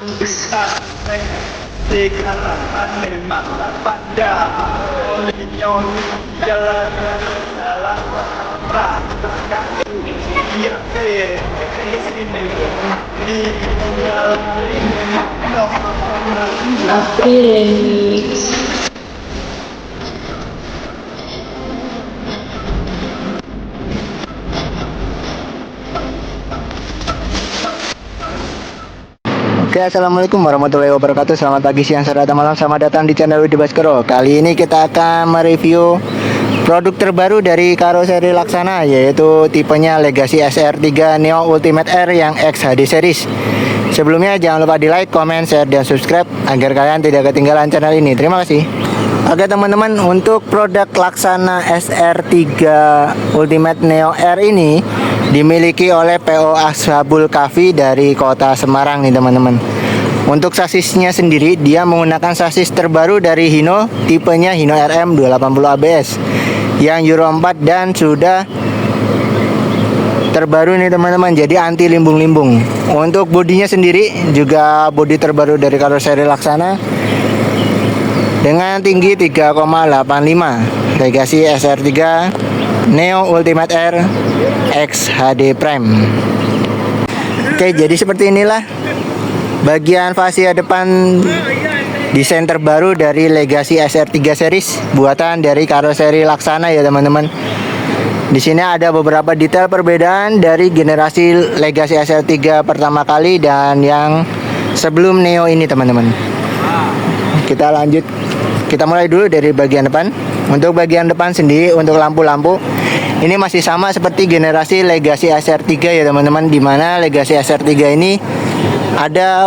Sekarang memang pada Leon jalan dalam perangkat dia di sini di Oke, assalamualaikum warahmatullahi wabarakatuh. Selamat pagi, siang, sore, atau malam. Selamat datang di channel Widi Baskoro. Kali ini kita akan mereview produk terbaru dari karoseri Laksana, yaitu tipenya Legacy SR3 Neo Ultimate R yang XHD series. Sebelumnya jangan lupa di like, comment, share, dan subscribe agar kalian tidak ketinggalan channel ini. Terima kasih. Oke teman-teman, untuk produk Laksana SR3 Ultimate Neo R ini dimiliki oleh PO Ashabul Kahfi dari kota Semarang nih teman-teman. Untuk sasisnya sendiri, dia menggunakan sasis terbaru dari Hino, tipenya Hino RM 280 ABS yang Euro 4 dan sudah terbaru nih teman-teman, jadi anti limbung-limbung. Untuk bodinya sendiri juga bodi terbaru dari karoseri Laksana dengan tinggi 3,85, Legacy SR3 Neo Ultimate R XHD Prime. Oke, jadi seperti inilah bagian fascia depan desain terbaru dari Legacy SR3 series buatan dari karoseri Laksana ya teman-teman. Di sini ada beberapa detail perbedaan dari generasi Legacy SR3 pertama kali dan yang sebelum Neo ini teman-teman. Kita mulai dulu dari bagian depan. Untuk bagian depan sendiri, untuk lampu-lampu ini masih sama seperti generasi Legacy SR3 ya teman-teman, dimana Legacy SR3 ini ada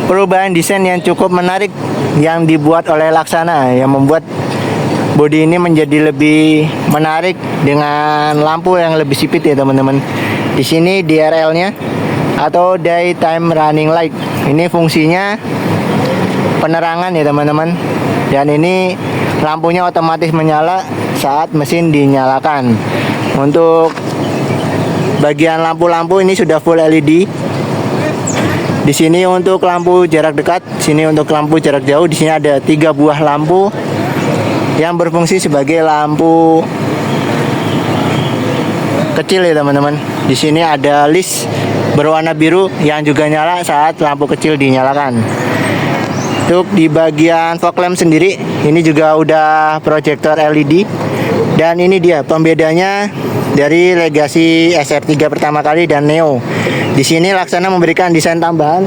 perubahan desain yang cukup menarik yang dibuat oleh Laksana, yang membuat bodi ini menjadi lebih menarik dengan lampu yang lebih sipit ya teman-teman. Di sini DRL-nya atau Daytime Running Light, ini fungsinya penerangan ya teman-teman, dan ini lampunya otomatis menyala saat mesin dinyalakan. Untuk bagian lampu-lampu ini sudah full LED. Di sini untuk lampu jarak dekat, sini untuk lampu jarak jauh. Di sini ada 3 buah lampu yang berfungsi sebagai lampu kecil ya teman-teman. Di sini ada list berwarna biru yang juga nyala saat lampu kecil dinyalakan. Untuk di bagian fog lamp sendiri, ini juga udah proyektor LED. Dan ini dia pembedanya dari Legacy SR3 pertama kali dan Neo. Di sini Laksana memberikan desain tambahan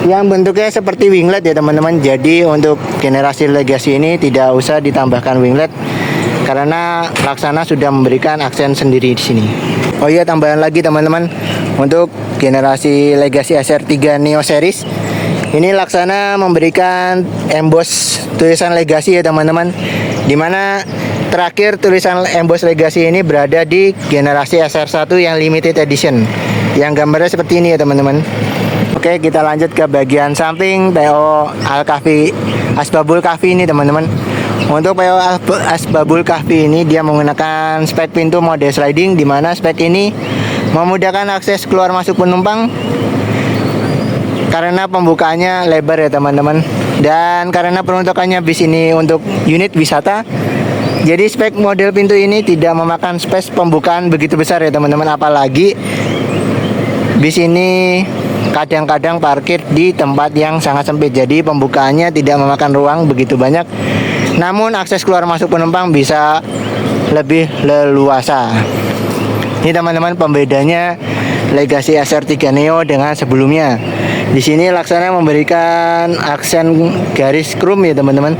yang bentuknya seperti winglet ya teman-teman. Jadi untuk generasi Legacy ini tidak usah ditambahkan winglet karena Laksana sudah memberikan aksen sendiri di sini. Oh iya, tambahan lagi teman-teman, untuk generasi Legacy SR3 Neo series ini Laksana memberikan emboss tulisan Legacy ya teman-teman, dimana terakhir tulisan emboss Legacy ini berada di generasi SR1 yang limited edition, yang gambarnya seperti ini ya teman-teman. Oke, kita lanjut ke bagian samping PO Ashabul Kahfi ini teman-teman. Untuk PO Ashabul Kahfi ini dia menggunakan spek pintu mode sliding, dimana spek ini memudahkan akses keluar masuk penumpang karena pembukaannya lebar ya teman-teman, dan karena peruntukannya bis ini untuk unit wisata, jadi spek model pintu ini tidak memakan space pembukaan begitu besar ya teman-teman. Apalagi bis ini kadang-kadang parkir di tempat yang sangat sempit, jadi pembukaannya tidak memakan ruang begitu banyak, namun akses keluar masuk penumpang bisa lebih leluasa. Ini teman-teman pembedanya Legacy SR3 Neo dengan sebelumnya. Di sini Laksana memberikan aksen garis chrome ya teman-teman.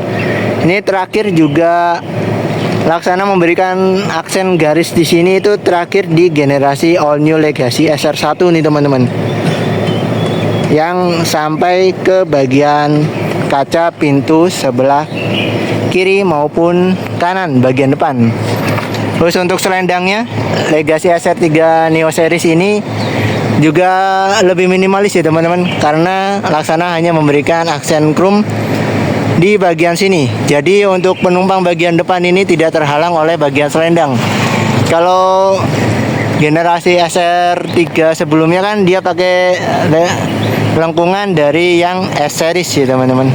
Ini terakhir juga Laksana memberikan aksen garis di sini itu terakhir di generasi all new Legacy SR1 nih teman-teman, yang sampai ke bagian kaca pintu sebelah kiri maupun kanan bagian depan. Terus untuk selendangnya, Legacy SR3 Neo series ini juga lebih minimalis ya teman-teman, karena Laksana hanya memberikan aksen chrome di bagian sini. Jadi untuk penumpang bagian depan ini tidak terhalang oleh bagian selendang. Kalau generasi SR3 sebelumnya kan dia pakai lengkungan dari yang S series ya teman-teman.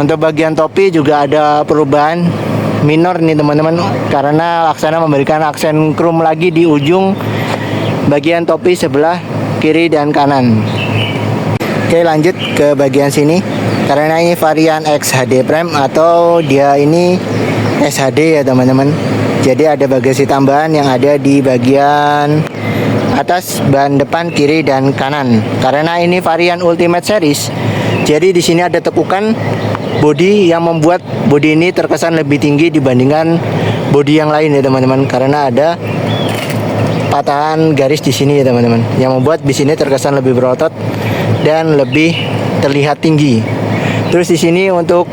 Untuk bagian topi juga ada perubahan minor nih teman-teman, karena Laksana memberikan aksen chrome lagi di ujung bagian topi sebelah kiri dan kanan. Oke, lanjut ke bagian sini. Karena ini varian XHD Prime atau dia ini SHD ya teman-teman. Jadi ada bagasi tambahan yang ada di bagian atas ban depan, kiri dan kanan. Karena ini varian Ultimate Series, jadi di sini ada tekukan bodi yang membuat bodi ini terkesan lebih tinggi dibandingkan bodi yang lain ya teman-teman. Karena ada patahan garis di sini ya teman-teman, yang membuat bis ini terkesan lebih berotot dan lebih terlihat tinggi. Terus di sini untuk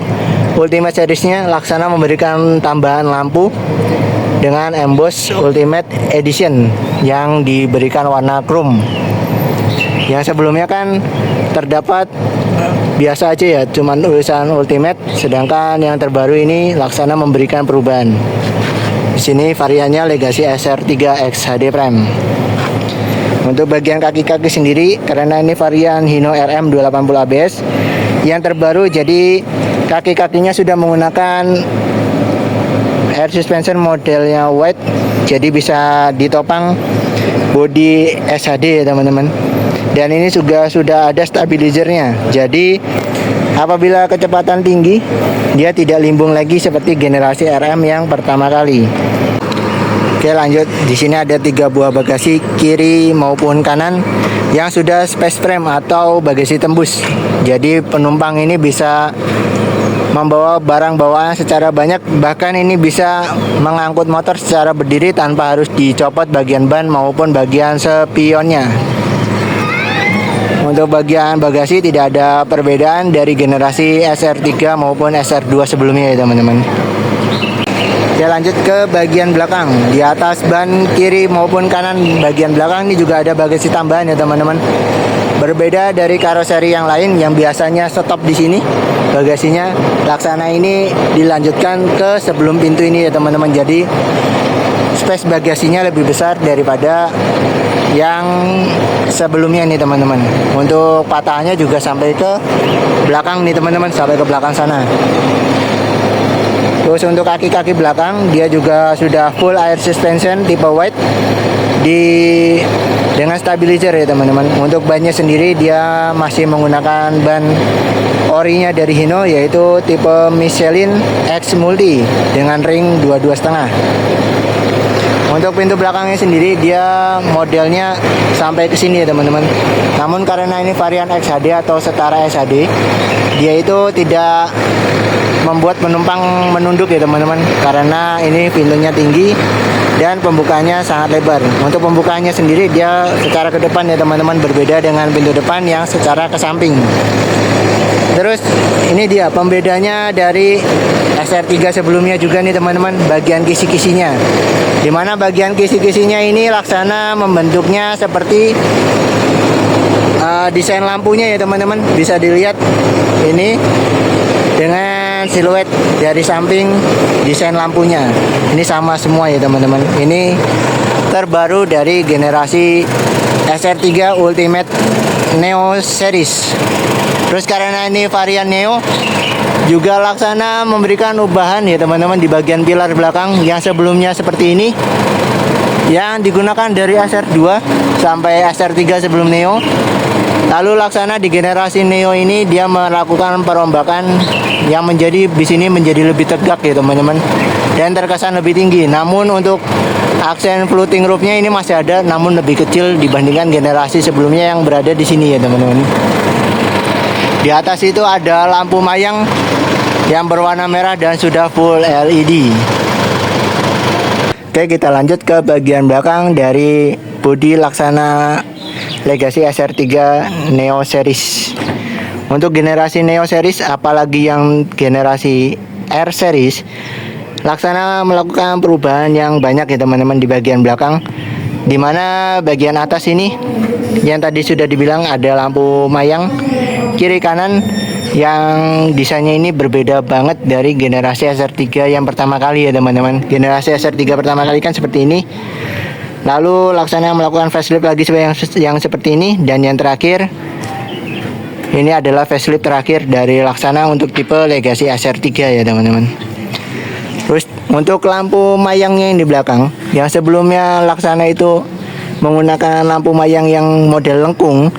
Ultimate Seriesnya Laksana memberikan tambahan lampu dengan emboss Ultimate Edition yang diberikan warna chrome. Yang sebelumnya kan terdapat biasa aja ya, cuman tulisan Ultimate, sedangkan yang terbaru ini Laksana memberikan perubahan. Di sini variannya Legacy SR3 XHD Prime. Untuk bagian kaki-kaki sendiri, karena ini varian Hino RM 280 ABS yang terbaru, jadi kaki-kakinya sudah menggunakan air suspension modelnya wide, jadi bisa ditopang bodi SHD ya teman-teman. Dan ini juga sudah ada stabilizernya, jadi apabila kecepatan tinggi dia tidak limbung lagi seperti generasi RM yang pertama kali. Oke, lanjut. Di sini ada 3 buah bagasi kiri maupun kanan yang sudah space frame atau bagasi tembus. Jadi penumpang ini bisa membawa barang bawaan secara banyak, bahkan ini bisa mengangkut motor secara berdiri tanpa harus dicopot bagian ban maupun bagian spionnya. Untuk bagian bagasi tidak ada perbedaan dari generasi SR3 maupun SR2 sebelumnya ya teman-teman. Oke, lanjut ke bagian belakang. Di atas ban kiri maupun kanan bagian belakang ini juga ada bagasi tambahan ya teman-teman. Berbeda dari karoseri yang lain yang biasanya stop di sini, bagasinya Laksana ini dilanjutkan ke sebelum pintu ini ya teman-teman. Jadi space bagasinya lebih besar daripada yang sebelumnya nih teman-teman. Untuk patahannya juga sampai ke belakang nih teman-teman, sampai ke belakang sana. Terus untuk kaki-kaki belakang dia juga sudah full air suspension tipe wide dengan stabilizer ya teman-teman. Untuk bannya sendiri dia masih menggunakan ban orinya dari Hino, yaitu tipe Michelin X Multi dengan ring 22,5. Untuk pintu belakangnya sendiri dia modelnya sampai ke sini ya teman-teman. Namun karena ini varian XHD atau setara SHD, dia itu tidak membuat penumpang menunduk ya teman-teman, karena ini pintunya tinggi dan pembukanya sangat lebar. Untuk pembukanya sendiri dia secara ke depan ya teman-teman, berbeda dengan pintu depan yang secara ke samping. Terus ini dia pembedanya dari SR3 sebelumnya juga nih teman-teman, bagian kisi-kisinya. Dimana bagian kisi-kisinya ini Laksana membentuknya seperti desain lampunya ya teman-teman. Bisa dilihat ini dengan siluet dari samping desain lampunya. Ini sama semua ya teman-teman. Ini terbaru dari generasi SR3 Ultimate Neo Series. Terus karena ini varian Neo, juga Laksana memberikan ubahan ya teman-teman di bagian pilar belakang yang sebelumnya seperti ini, yang digunakan dari SR2 sampai SR3 sebelum Neo. Lalu Laksana di generasi Neo ini dia melakukan perombakan yang menjadi bis ini menjadi lebih tegak ya teman-teman, dan terkesan lebih tinggi. Namun untuk aksen floating roofnya ini masih ada, namun lebih kecil dibandingkan generasi sebelumnya yang berada di sini ya teman-teman. Di atas itu ada lampu mayang yang berwarna merah dan sudah full LED. Oke, kita lanjut ke bagian belakang dari bodi Laksana Legacy SR3 Neo Series. Untuk generasi Neo Series, apalagi yang generasi R Series, Laksana melakukan perubahan yang banyak ya teman-teman di bagian belakang. Dimana bagian atas ini yang tadi sudah dibilang ada lampu mayang kiri kanan, yang desainnya ini berbeda banget dari generasi SR3 yang pertama kali ya teman-teman. Generasi SR3 pertama kali kan seperti ini, lalu Laksana melakukan facelift lagi yang seperti ini, dan yang terakhir Ini adalah facelift terakhir dari Laksana untuk tipe Legacy SR3 ya teman-teman. Terus untuk lampu mayangnya yang di belakang, yang sebelumnya Laksana itu menggunakan lampu mayang yang model lengkung,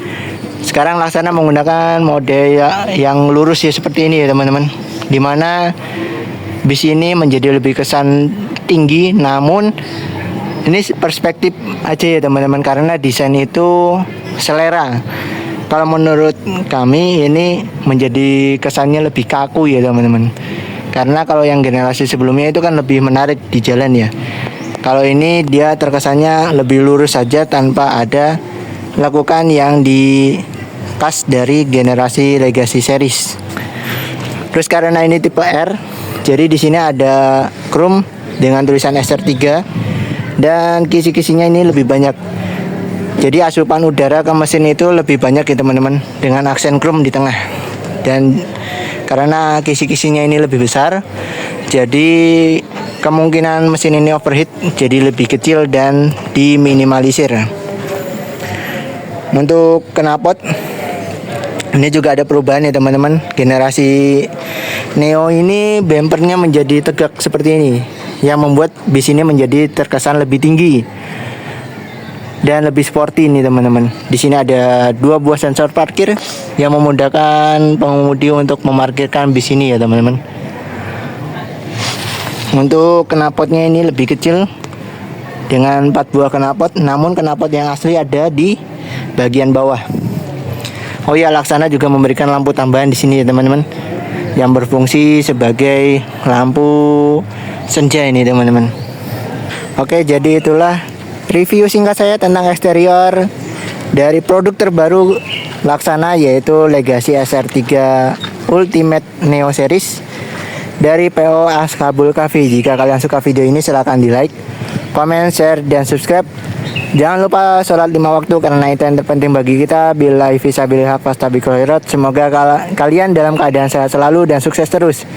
sekarang Laksana menggunakan model yang lurus ya seperti ini ya teman-teman. Dimana bis ini menjadi lebih kesan tinggi, namun ini perspektif aja ya teman-teman, karena desain itu selera. Kalau menurut kami ini menjadi kesannya lebih kaku ya teman-teman. Karena kalau yang generasi sebelumnya itu kan lebih menarik di jalan ya. Kalau ini dia terkesannya lebih lurus saja tanpa ada lakukan yang di khas dari generasi Legacy series. Terus karena ini tipe R, jadi di sini ada chrome dengan tulisan SR3 dan kisi-kisinya ini lebih banyak. Jadi asupan udara ke mesin itu lebih banyak ya teman-teman, dengan aksen chrome di tengah. Dan karena kisi-kisinya ini lebih besar, jadi kemungkinan mesin ini overheat jadi lebih kecil dan diminimalisir. Untuk knalpot ini juga ada perubahan ya teman-teman. Generasi Neo ini bumpernya menjadi tegak seperti ini, yang membuat bis ini menjadi terkesan lebih tinggi dan lebih sporty nih teman-teman. Di sini ada 2 buah sensor parkir yang memudahkan pengemudi untuk memarkirkan bis ini ya teman-teman. Untuk knalpotnya ini lebih kecil dengan 4 buah knalpot, namun knalpot yang asli ada di bagian bawah. Oh ya, Laksana juga memberikan lampu tambahan di sini ya teman-teman, yang berfungsi sebagai lampu senja ini teman-teman. Oke, jadi itulah review singkat saya tentang eksterior dari produk terbaru Laksana, yaitu Legacy SR3 Ultimate Neo Series dari PO Askabul Cafe. Jika kalian suka video ini silahkan di like, comment, share, dan subscribe. Jangan lupa sholat 5 waktu karena itu yang terpenting bagi kita. Billahi fisabilillah fastabiqul khairat. Semoga kalian dalam keadaan sehat selalu dan sukses terus,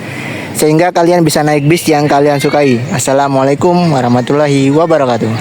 sehingga kalian bisa naik bis yang kalian sukai. Assalamualaikum warahmatullahi wabarakatuh.